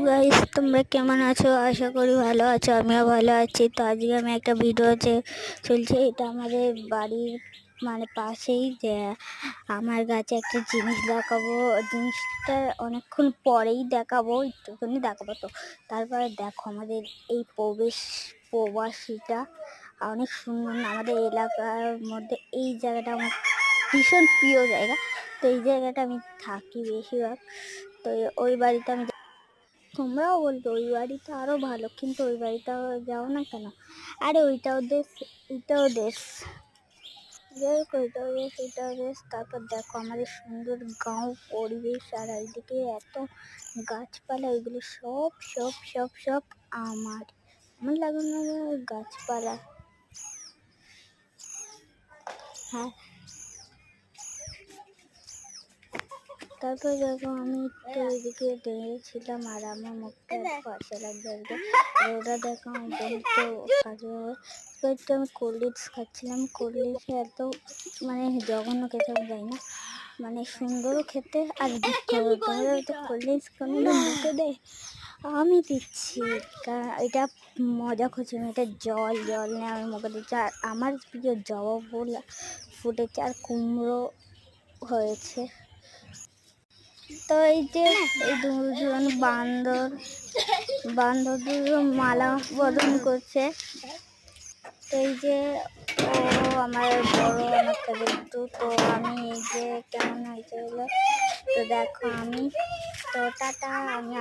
Guys, তোমরা কেমন আছো? আশা করি ভালো আছো। আমিও ভালো আছি। তো আজকে আমি একটা ভিডিও চলছে, এটা আমাদের বাড়ির পাশেই যে আমার গাছে একটা জিনিস দেখাবো। জিনিসটা অনেকক্ষণ পরেই দেখাবো, একটুখানি দেখাবো। তো তারপরে দেখো আমাদের এই প্রবাসীটা অনেক সুন্দর না? আমাদের এলাকার মধ্যে এই জায়গাটা আমার ভীষণ প্রিয় জায়গা। তো এই জায়গাটা আমি থাকি বেশিরভাগ। তো ওই বাড়িতে আমি, তোমরাও বলবে ওই বাড়িটা আরো ভালো, কিন্তু ওই বাড়িটাও যাও না কেন? আরে ওইটাও দেশ, এটাও দেশ, যাই হোক ওইটাও দেশ, এটাও দেশ। তারপর দেখো আমাদের সুন্দর গাঁও পরিবেশ, আর এইদিকে এত গাছপালা, এগুলো সব সব সব সব আমার আমার লাগানো গাছপালা। হ্যাঁ, তারপর দেখো আমি একটু ওইদিকে দাঁড়িয়েছিলাম, আর আমার মুখটা পাশে লাগবে। ওটা দেখো আমার বন্ধু কাজে একটু আমি কোল্ড ড্রিঙ্কস খাচ্ছিলাম। কোল্ড ড্রিঙ্কসে এত জঘন্য খেতে যাই না, সুন্দরও খেতে আর দিতে হবে। তোমরা তো কোল্ড ড্রিঙ্কস কোনোদিন মুখে দেয়, আমি দিচ্ছি, কারণ এটা মজা করছি। আমি এটা জল নিয়ে আমি মুখে দিচ্ছি। আর আমার প্রিয় জবা ফুল ফুটেছে, আর কুমড়ো হয়েছে। তো এই যে এই দুজন বান্দর দুজন মালা বদল করছে। তো এই যে ও আমার বড়, আমার থেকে একটু। তো আমি এই যে কেমন হয়েছে বলে, তো দেখো আমি, তো টাটা। আমি